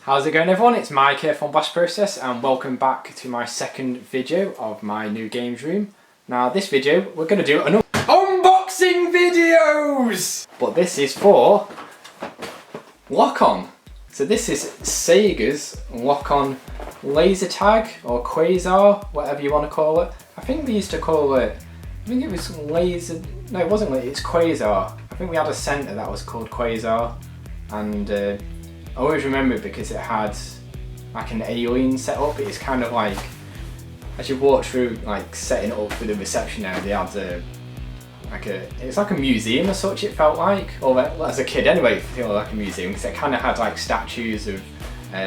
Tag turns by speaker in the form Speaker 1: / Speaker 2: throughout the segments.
Speaker 1: How's it going everyone? It's Mike here from Blast Process and welcome back to my second video of my new games room. Now this video we're going to do an unboxing videos! But this is for Lock-On. So this is Sega's Lock-On laser tag or quasar, whatever you want to call it. I think they used to call it, I think it was laser, no it wasn't laser, it's quasar. I think we had a centre that was called quasar and I always remember it because it had like an alien setup. It's kind of like, as you walk through, like setting it up for the reception area, they had it's like a museum as such it felt like, or as a kid anyway it felt like a museum because it kind of had like statues of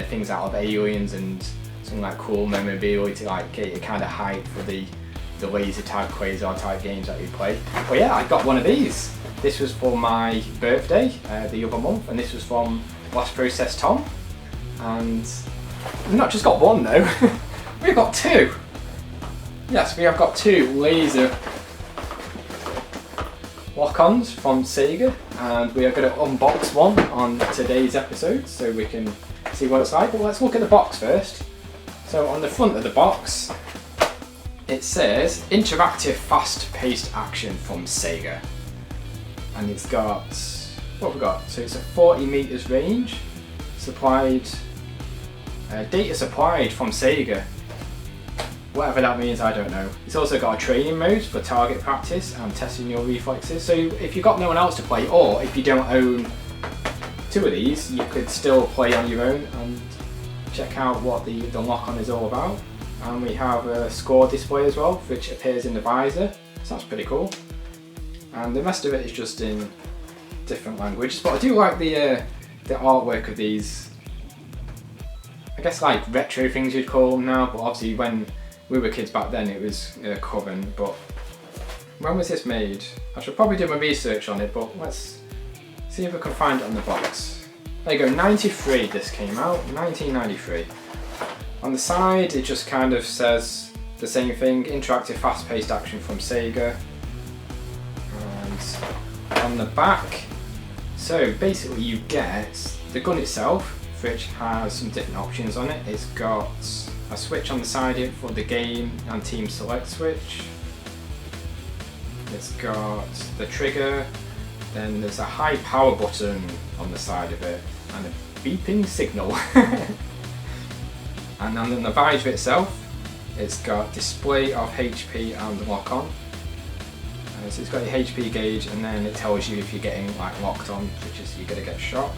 Speaker 1: things out of aliens and some like cool memorabilia to like get your kind of hype for the laser tag quasar type games that we play. But yeah, I got one of these. This was for my birthday the other month, and this was from Blast Process Tom, and we've not just got one though, we've got two. Yes, we have got two laser Lock-Ons from Sega, and we are going to unbox one on today's episode so we can see what it's like. But let's look at the box first. So on the front of the box it says interactive fast-paced action from Sega, and it's got, what have we got? So it's a 40 meters range, supplied, data supplied from Sega. Whatever that means, I don't know. It's also got a training mode for target practice and testing your reflexes. So if you've got no one else to play, or if you don't own two of these, you could still play on your own and check out what the Lock-On is all about. And we have a score display as well, which appears in the visor. So that's pretty cool. And the rest of it is just in different languages, but I do like the artwork of these, I guess like retro things you'd call them now, but obviously when we were kids back then it was Coven. But when was this made? I should probably do my research on it, but let's see if I can find it on the box. There you go, 93 this came out, 1993. On the side it just kind of says the same thing, interactive fast-paced action from Sega. And on the back, so basically you get the gun itself, which has some different options on it. It's got a switch on the side here for the game and team select switch. It's got the trigger, then there's a high power button on the side of it and a beeping signal. And then in the visor itself, it's got display of HP and lock-on. So it's got your HP gauge, and then it tells you if you're getting like locked on, which is you're going to get shot.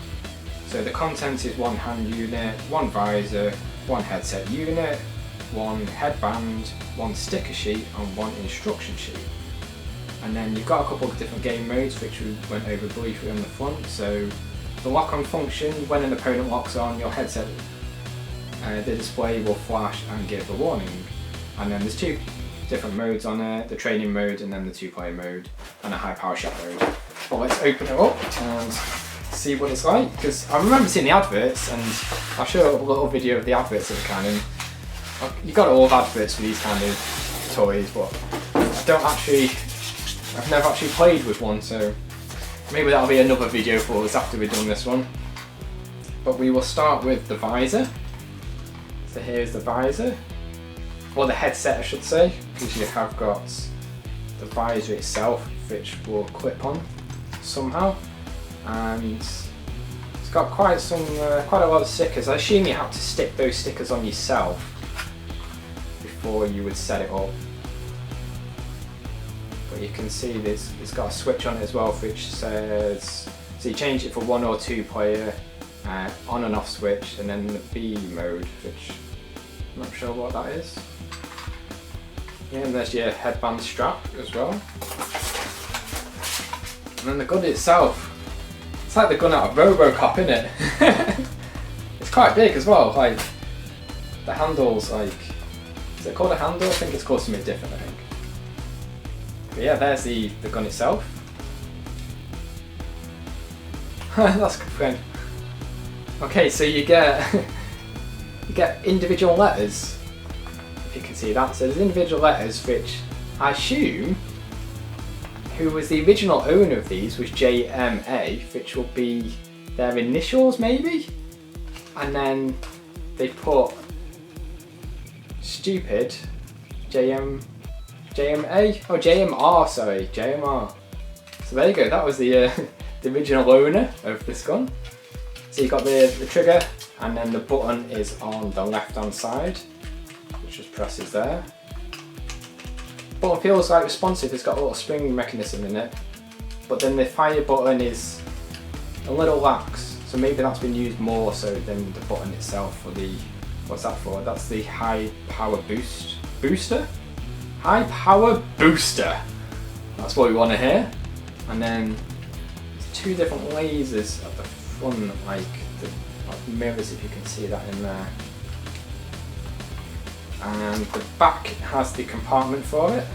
Speaker 1: So the contents is one hand unit, one visor, one headset unit, one headband, one sticker sheet and one instruction sheet. And then you've got a couple of different game modes which we went over briefly on the front. So the lock-on function, when an opponent locks on, your headset, the display will flash and give a warning. And then there's two different modes on there, the training mode and then the two-player mode and a high power shot mode. Well, let's open it up and see what it's like, because I remember seeing the adverts, and I'll show a little video of the adverts of the kind of, you got all of adverts for these kind of toys, but I've never actually played with one, so maybe that'll be another video for us after we've done this one. But we will start with the visor. So here's the visor. Or the headset I should say, because you have got the visor itself which will clip on somehow, and it's got quite a lot of stickers. I assume you have to stick those stickers on yourself before you would set it up, but you can see it's got a switch on it as well which says, so you change it for 1 or 2 player, on and off switch, and then the B mode, which I'm not sure what that is. Yeah, and there's your headband strap as well. And then the gun itself, it's like the gun out of RoboCop, isn't it? It's quite big as well, like the handle's like, is it called a handle? I think it's called something different, I think. But yeah, there's the gun itself. That's good friend. Okay, so you get individual letters. If you can see that, so there's individual letters which I assume who was the original owner of these was JMA, which will be their initials maybe? and then they put stupid JMA? Oh, JMR, sorry, JMR. So there you go, that was the original owner of this gun. So you've got the trigger, and then the button is on the left hand side, which just presses there. Button feels like responsive, it's got a little spring mechanism in it, but then the fire button is a little lax, so maybe that's been used more so than the button itself for the, what's that for? That's the high power booster? High power booster! That's what we want to hear. And then there's two different lasers at the front, like mirrors, if you can see that in there. And the back has the compartment for it,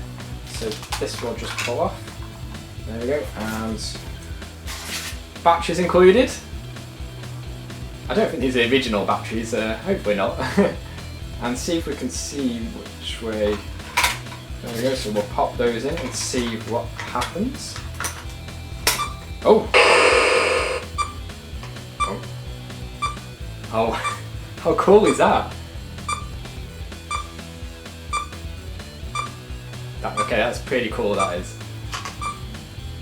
Speaker 1: so this will just pull off. There we go, and batteries included. I don't think these are original batteries, hopefully not. And see if we can see which way. There we go, so we'll pop those in and see what happens. Oh! Oh, how cool is that? Okay, that's pretty cool, that is.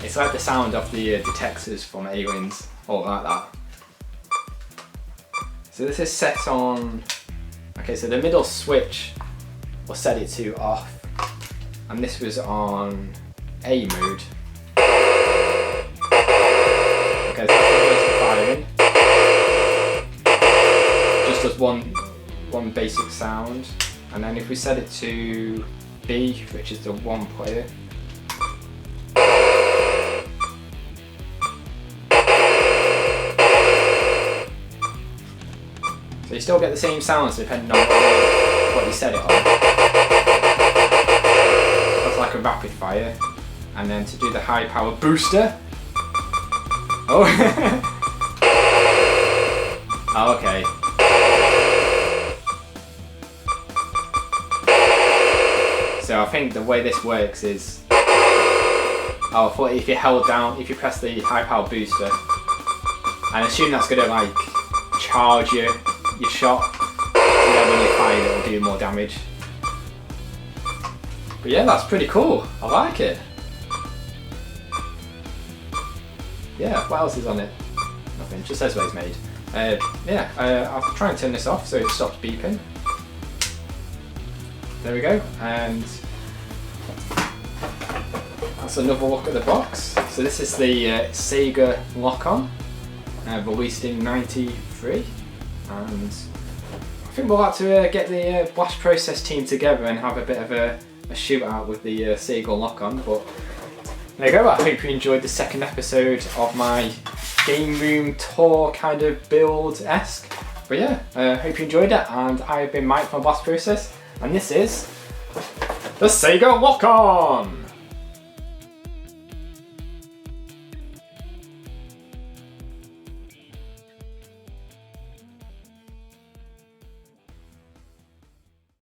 Speaker 1: It's like the sound of the detectors from Aliens, or like that. So this is set on, okay, so the middle switch will set it to off, and this was on A mode. Okay, so that's the firing. Just does one basic sound, and then if we set it to B, which is the one player, so you still get the same sounds depending on what you set it on. That's like a rapid fire. And then to do the high power booster. Oh, oh okay. So I think the way this works is, oh, I thought if you held down, if you press the high power booster, and assume that's gonna like charge your shot, so then when you fire it'll do more damage. But yeah, that's pretty cool. I like it. Yeah, what else is on it? Nothing, just says what it's made. I'll try and turn this off so it stops beeping. There we go, and that's another look at the box. So this is the SEGA Lock-On, released in '93, and I think we'll have to get the Blast Process team together and have a bit of a shootout with the SEGA Lock-On. But there you go, I hope you enjoyed the second episode of my game room tour kind of build-esque. But yeah, hope you enjoyed it, and I have been Mike from Blast Process, and this is the SEGA Lock-On!